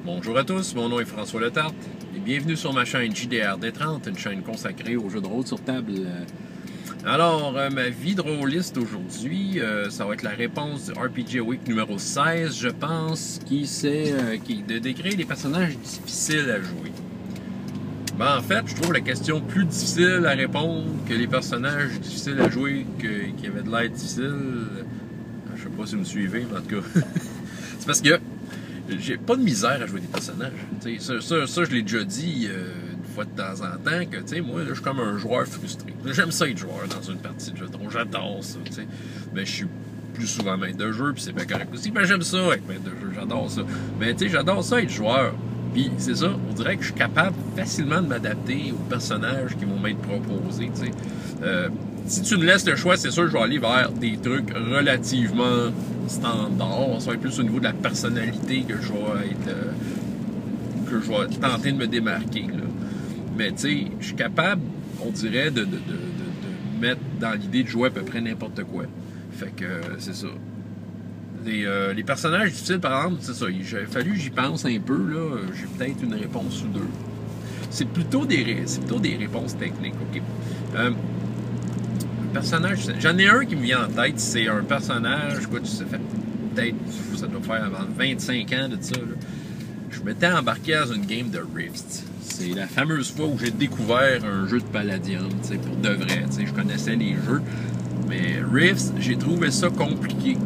Bonjour à tous, mon nom est François Letarte et bienvenue sur ma chaîne JDR D30, une chaîne consacrée aux jeux de rôle sur table. Alors, ma vie de rôliste aujourd'hui, ça va être la réponse du RPG Week numéro 16, je pense, qui est de décrire des personnages difficiles à jouer. Ben, en fait, je trouve la question plus difficile à répondre que les personnages difficiles à jouer qui avaient de l'air difficiles. Je sais pas si vous me suivez, mais en tout cas, c'est parce que j'ai pas de misère à jouer des personnages. Ça, je l'ai déjà dit une fois de temps en temps, que moi, là, je suis comme un joueur frustré. J'aime ça être joueur dans une partie de jeu de rôle. J'adore ça. Mais je suis plus souvent maître de jeu, puis c'est pas correct aussi. Mais j'aime ça être maître de jeu, j'adore ça. Mais j'adore ça être joueur. Puis c'est ça, on dirait que je suis capable facilement de m'adapter aux personnages qui vont m'être proposés. Si tu me laisses le choix, c'est sûr que je vais aller vers des trucs relativement standards. Ça va être plus au niveau de la personnalité que je vais tenter de me démarquer. Là. Mais tu sais, je suis capable, on dirait, de mettre dans l'idée de jouer à peu près n'importe quoi. Fait que c'est ça. Les personnages difficiles, par exemple, c'est ça. Il a fallu que j'y pense un peu. Là. J'ai peut-être une réponse ou deux. C'est plutôt des réponses techniques. OK. Personnage, j'en ai un qui me vient en tête, c'est un personnage, quoi, ça fait peut-être, ça doit faire avant 25 ans de ça, là. Je m'étais embarqué dans une game de Rift. C'est la fameuse fois où j'ai découvert un jeu de Palladium, pour de vrai, je connaissais les jeux, mais Rift, j'ai trouvé ça compliqué.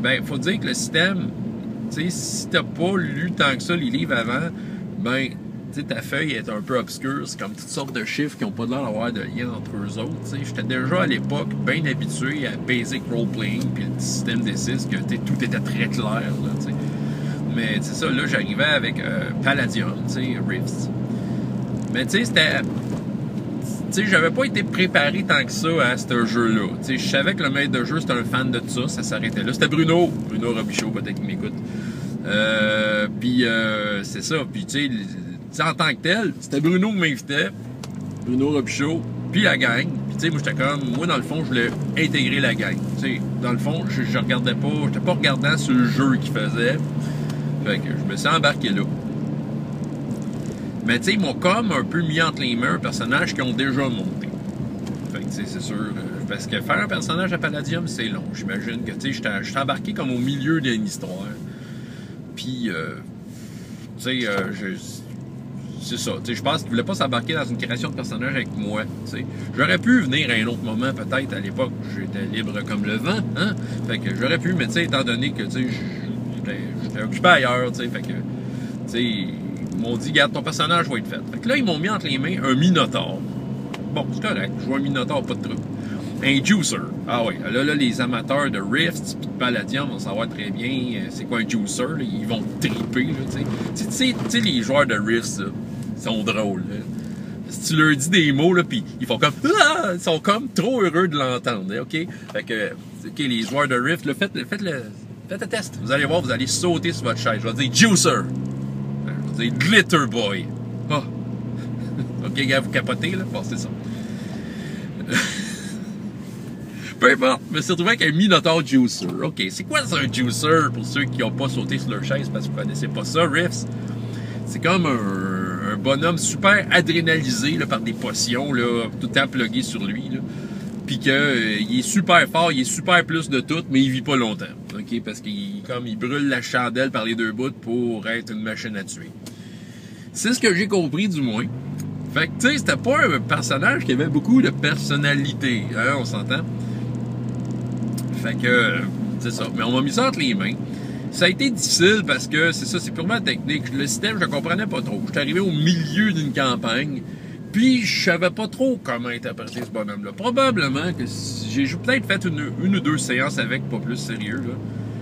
Ben, faut dire que le système, si t'as pas lu tant que ça les livres avant, ben, ta feuille est un peu obscure, c'est comme toutes sortes de chiffres qui n'ont pas l'air d'avoir de lien entre eux autres. J'étais déjà à l'époque bien habitué à basic role-playing puis le système des 6 que tout était très clair. Là, mais c'est ça, là j'arrivais avec Palladium, Rift. Mais c'était. J'avais pas été préparé tant que ça à ce jeu-là. Je savais que le maître de jeu c'était un fan de ça s'arrêtait là. C'était Bruno Robichaud, peut-être qu'il m'écoute. Puis c'est ça, puis en tant que tel, c'était Bruno qui m'invitait, Bruno Robichaud, puis la gang. Puis moi, j'étais comme, moi, dans le fond, je voulais intégrer la gang. Dans le fond, je regardais pas, j'étais pas regardant sur le jeu qu'il faisait. Fait que je me suis embarqué là. Mais ils m'ont comme un peu mis entre les mains un personnage qu'ils ont déjà monté. Fait que c'est sûr, parce que faire un personnage à Palladium, c'est long. J'imagine que j'étais embarqué comme au milieu d'une histoire. Puis, c'est ça. Je pense qu'il ne voulait pas s'embarquer dans une création de personnage avec moi. J'aurais pu venir à un autre moment, peut-être, à l'époque, j'étais libre comme le vent. Hein? Fait que j'aurais pu, mais étant donné que j'étais occupé ailleurs, fait que ils m'ont dit, garde, ton personnage va être fait. Fait que là, ils m'ont mis entre les mains un Minotaur. Bon, c'est correct, je vois un Minotaur, pas de truc. Un Juicer. Ah oui, là, les amateurs de Rift et de Palladium vont savoir très bien c'est quoi un Juicer. Là, ils vont triper. Tu sais, les joueurs de Rift, là, ils sont drôles. Là. Si tu leur dis des mots, là, puis ils font comme... Ah! Ils sont comme trop heureux de l'entendre. OK? Fait que, les joueurs de Rift, là, faites le test. Vous allez voir, vous allez sauter sur votre chaise. Je vais dire Juicer. Je vais dire Glitter Boy. Oh. OK, gars, vous capotez, là? Bon, c'est ça. Peu importe, je me suis retrouvé avec un Minotaur Juicer. OK, c'est quoi ça, un Juicer, pour ceux qui n'ont pas sauté sur leur chaise parce que vous ne connaissez pas ça, Riffs? C'est comme un bonhomme super adrénalisé là, par des potions, là, tout le temps plugué sur lui. Puis qu'il est super fort, il est super plus de tout, mais il vit pas longtemps. OK, parce qu'il brûle la chandelle par les deux bouts pour être une machine à tuer. C'est ce que j'ai compris, du moins. Fait que, c'était pas un personnage qui avait beaucoup de personnalité, hein, on s'entend? Fait que, c'est ça. Mais on m'a mis ça entre les mains. Ça a été difficile parce que, c'est ça, c'est purement technique. Le système, je le comprenais pas trop. J'étais arrivé au milieu d'une campagne, puis je savais pas trop comment interpréter ce bonhomme-là. Probablement que j'ai peut-être fait une ou deux séances avec, pas plus sérieux, là.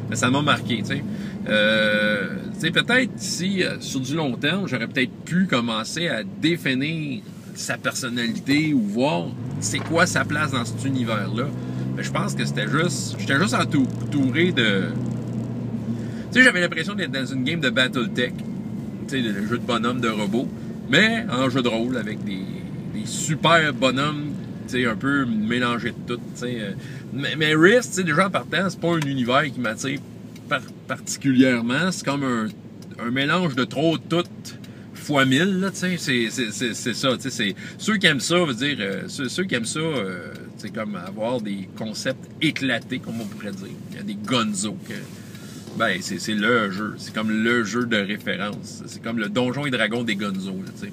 Mais ça m'a marqué, tu sais. Peut-être si, sur du long terme, j'aurais peut-être pu commencer à définir sa personnalité ou voir c'est quoi sa place dans cet univers-là. Mais je pense que j'étais juste entouré de... Tu sais, j'avais l'impression d'être dans une game de Battletech, tu sais, le jeu de bonhomme de robots, mais en jeu de rôle avec des super bonhommes, tu sais, un peu mélangés de tout, tu sais. Mais Rift, tu sais, déjà en partant, c'est pas un univers qui m'attire particulièrement. C'est comme un mélange de trop tout fois 1000, là, tu sais, c'est ça, tu sais, c'est ceux qui aiment ça, veut dire, ceux qui aiment ça, c'est comme avoir des concepts éclatés, comme on pourrait dire. Il y a des gonzos, ben, c'est le jeu, c'est comme le jeu de référence, c'est comme le Donjons et Dragons des gonzos, tu sais.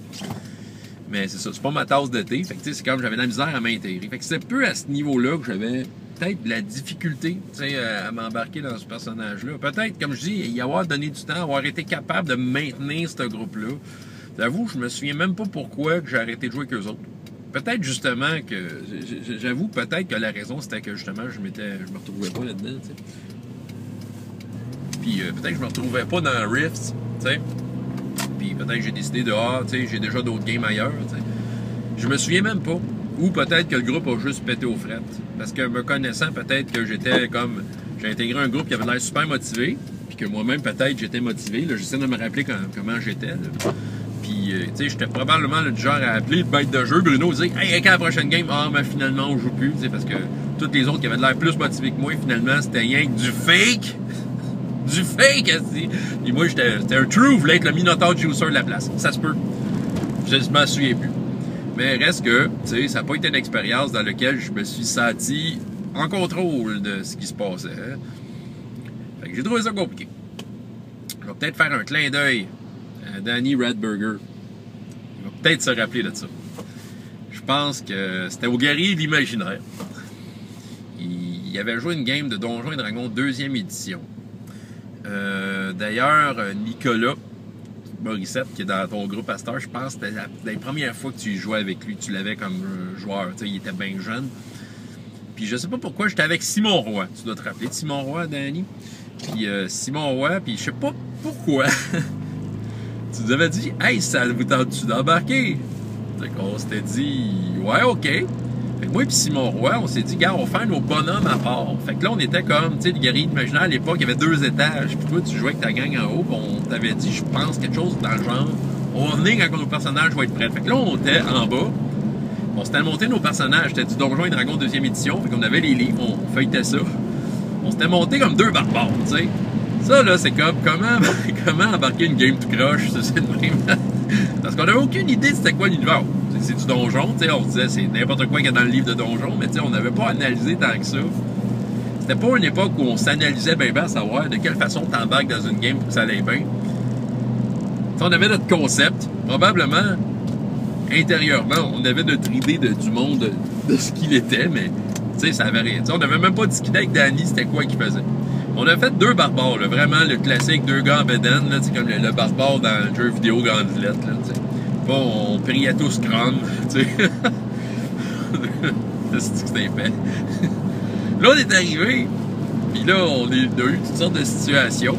Mais c'est ça, c'est pas ma tasse de thé, fait que tu sais, c'est comme j'avais de la misère à m'intégrer. Fait que c'est peu à ce niveau-là que j'avais peut-être de la difficulté, tu sais, à m'embarquer dans ce personnage-là. Peut-être, comme je dis, y avoir donné du temps, avoir été capable de maintenir ce groupe-là. J'avoue, je me souviens même pas pourquoi que j'ai arrêté de jouer avec eux autres. Peut-être justement que, j'avoue, peut-être que la raison c'était que justement je me retrouvais pas là-dedans, tu sais. Puis peut-être que je me retrouvais pas dans Rifts, tu sais. Puis peut-être que j'ai décidé de, tu sais, j'ai déjà d'autres games ailleurs, tu sais. Je me souviens même pas. Ou peut-être que le groupe a juste pété aux frettes. Parce que me connaissant, peut-être que j'étais comme... J'ai intégré un groupe qui avait l'air super motivé. Puis que moi-même, peut-être, j'étais motivé. Là, j'essaie de me rappeler comment j'étais. Puis, tu sais, j'étais probablement le genre à appeler le bête de jeu. Bruno disait, hey, quand la prochaine game? Ah, mais finalement, on joue plus. Tu sais, parce que tous les autres qui avaient l'air plus motivés que moi, finalement, c'était rien que du fake. Du fake, aussi. Puis moi, c'était un true. Je voulais être le Minotaur Juicer de la place. Ça se peut. Je m'en souviens plus. Mais reste que, tu sais, ça n'a pas été une expérience dans laquelle je me suis senti en contrôle de ce qui se passait. Hein? Fait que j'ai trouvé ça compliqué. Je vais peut-être faire un clin d'œil à Danny Radberger. Il va peut-être se rappeler de ça. Je pense que c'était au Guerrier de l'Imaginaire. Il avait joué une game de Donjons et Dragons 2e édition. D'ailleurs, Nicolas Morissette, qui est dans ton groupe à Star, je pense que c'était la première fois que tu jouais avec lui, tu l'avais comme joueur, tu sais, il était bien jeune. Puis je sais pas pourquoi, j'étais avec Simon Roy, tu dois te rappeler de Simon Roy, Danny. Puis Simon Roy, puis je sais pas pourquoi, tu nous avais dit, hey, ça vous tente-tu d'embarquer? Fait qu'on s'était dit, ouais, ok. Fait que moi et Simon Roy, on s'est dit, gars, on va faire nos bonhommes à part. Fait que là, on était comme, tu sais, le Guerrier imaginaire à l'époque, il y avait 2 étages. Puis toi, tu jouais avec ta gang en haut, puis on t'avait dit, je pense, quelque chose dans le genre, on va venir quand nos personnages vont être prêts. Fait que là, on était en bas. On s'était monté nos personnages. C'était du Donjons et Dragons 2e édition. Fait qu'on avait les livres, on feuilletait ça. On s'était monté comme 2 barbares, tu sais. Ça, là, c'est comme, comment embarquer une game tout croche, ça, c'est de même. Parce qu'on n'avait aucune idée de c'était quoi l'univers. C'est du donjon, tu sais, on disait c'est n'importe quoi qu'il y a dans le livre de donjon, mais tu sais, on n'avait pas analysé tant que ça. C'était pas une époque où on s'analysait bien à savoir de quelle façon t'embarques dans une game pour que ça aille bien. T'sais, on avait notre concept, probablement, intérieurement, on avait notre idée du monde, de ce qu'il était, mais tu sais, ça avait rien. T'sais, on n'avait même pas discuté avec Danny c'était quoi qu'il faisait. On a fait 2 barbares, là, vraiment le classique 2 gars en bedaine, là, comme le barbare dans le jeu vidéo Gauntlet, là, tu sais. Bon, on priait tous crâne, tu sais. C'est que c'était fait. Là, on est arrivé, puis là, on a eu toutes sortes de situations.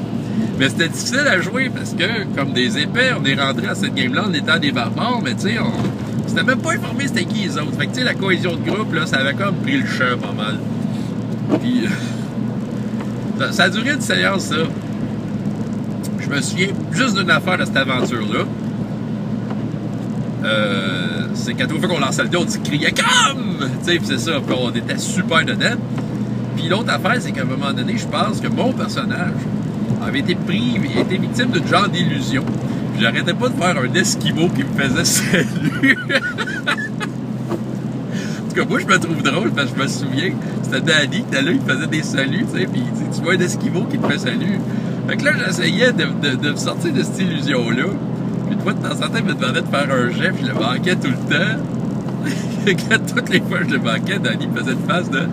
Mais c'était difficile à jouer parce que, comme des épais, on est rentré à cette game-là en étant des barbares, mais tu sais, on s'était même pas informé c'était qui les autres. Fait que, tu sais, la cohésion de groupe, là, ça avait comme pris le champ pas mal. Puis, ça a duré une séance, ça. Je me souviens juste d'une affaire de cette aventure-là. C'est qu'à toute fois qu'on lançait le dé, on criait comme! Tu sais, c'est ça, puis on était super dedans. Puis l'autre affaire, c'est qu'à un moment donné, je pense que mon personnage avait été victime d'une genre d'illusion. Puis j'arrêtais pas de faire un esquivo qui me faisait salut. En tout cas, moi, je me trouve drôle parce que je me souviens, c'était Danny qui était là, il faisait des saluts, tu sais, puis il dit, tu vois un esquivo qui te fait salut. Fait que là, j'essayais de me sortir de cette illusion-là. Puis une fois de temps en temps, il me demandait de faire un jet, puis je le manquais tout le temps. Quand toutes les fois que je le manquais, Danny me faisait une face de...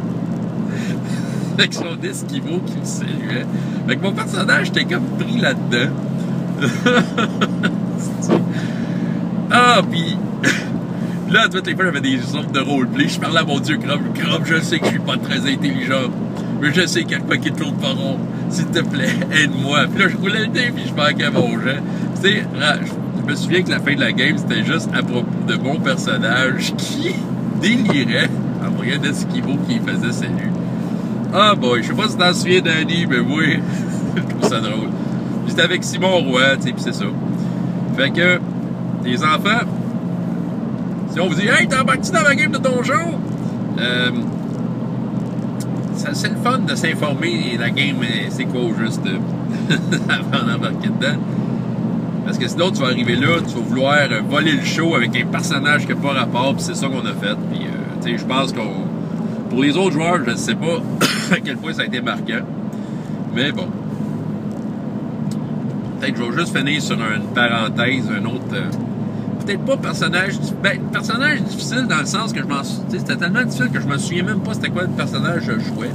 avec son esquivo qui me saluait. Fait que mon personnage était comme pris là-dedans. Ah, puis... là, toutes les fois, j'avais des sortes de roleplay. Je parlais à mon Dieu, Chrome, je sais que je suis pas très intelligent. Mais je sais qu'il y a le paquet de Claude Perron. S'il te plaît, aide-moi. Puis là, je roulais le dé, puis je manquais mon jet. Tu sais, je me souviens que la fin de la game, c'était juste à propos de mon personnage qui délirait en voyant d'esquivo qui faisait salut. Ah boy, je sais pas si t'en souviens, Danny, mais moi, je trouve ça drôle. J'étais avec Simon Roy, tu sais, pis c'est ça. Fait que, les enfants, si on vous dit « Hey, t'embarques-tu dans ma game de donjon? » c'est le fun de s'informer, la game, c'est quoi au juste, avant d'embarquer dedans. Parce que sinon, tu vas arriver là, tu vas vouloir voler le show avec un personnage qui n'a pas rapport, puis c'est ça qu'on a fait. Puis, tu sais, je pense qu'on... Pour les autres joueurs, je ne sais pas à quel point ça a été marquant. Mais bon. Peut-être que je vais juste finir sur une parenthèse, un autre... peut-être pas personnage... Ben, personnage difficile dans le sens que je m'en... C'était tellement difficile que je me souviens même pas c'était quoi le personnage que je jouais.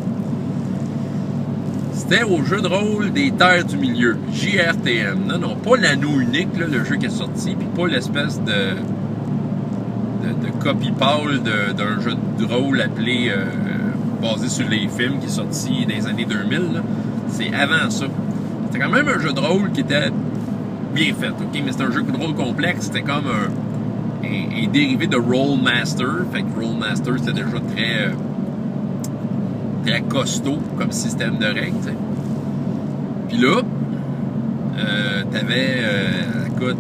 C'était au jeu de rôle des Terres du Milieu, JRTM. Non, pas l'anneau unique, là, le jeu qui est sorti, puis pas l'espèce de copy-paste d'un jeu de rôle appelé... basé sur les films qui est sorti dans les années 2000. C'est avant ça. C'était quand même un jeu de rôle qui était bien fait, ok? Mais c'était un jeu de rôle complexe. C'était comme un dérivé de Rollmaster. Fait que Rollmaster, c'était déjà très costaud comme système de règles, t'sais. Puis là, t'avais... écoute,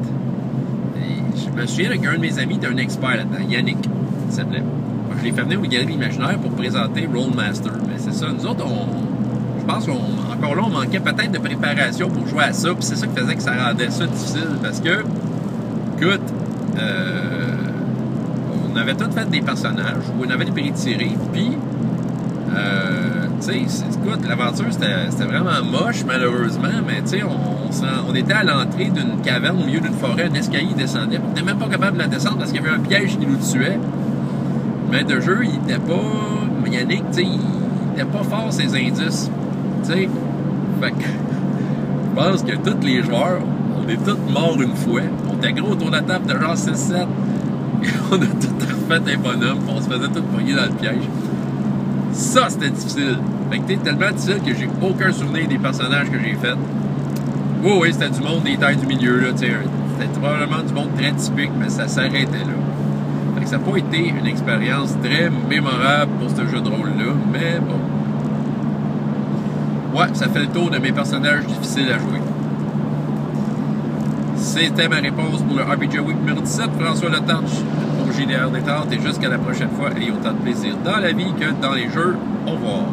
je me souviens qu'un de mes amis était un expert là-dedans, Yannick, il s'appelait. Je l'ai fait venir au Galerie Imaginaire pour présenter Rollmaster. Mais c'est ça, nous autres, je pense qu'encore là, on manquait peut-être de préparation pour jouer à ça. Puis c'est ça qui faisait que ça rendait ça difficile. Parce que, écoute, on avait tous fait des personnages, où on avait des pré-tirés. Puis, tu sais, écoute, l'aventure, c'était vraiment moche, malheureusement. Mais, tu sais, on était à l'entrée d'une caverne au milieu d'une forêt, un escalier descendait. On n'était même pas capable de la descendre parce qu'il y avait un piège qui nous tuait. Mais de jeu, il était pas... Yannick, tu sais, il était pas fort, ses indices. Tu sais, fait que... Je pense que tous les joueurs, on est tous morts une fois. On était gros autour de la table de genre 6-7. Et on a tout refait un bonhomme. On se faisait tout pogner dans le piège. Ça, c'était difficile. Fait que c'était tellement difficile que j'ai aucun souvenir des personnages que j'ai faits. Oui, c'était du monde des Terres du Milieu, là, tu sais. C'était probablement du monde très typique, mais ça s'arrêtait là. Fait que ça n'a pas été une expérience très mémorable pour ce jeu de rôle-là, mais bon. Ouais, ça fait le tour de mes personnages difficiles à jouer. C'était ma réponse pour le RPG Week numéro 17. François Letarche pour JDR Détente. Et jusqu'à la prochaine fois, ayez autant de plaisir dans la vie que dans les jeux. Au revoir.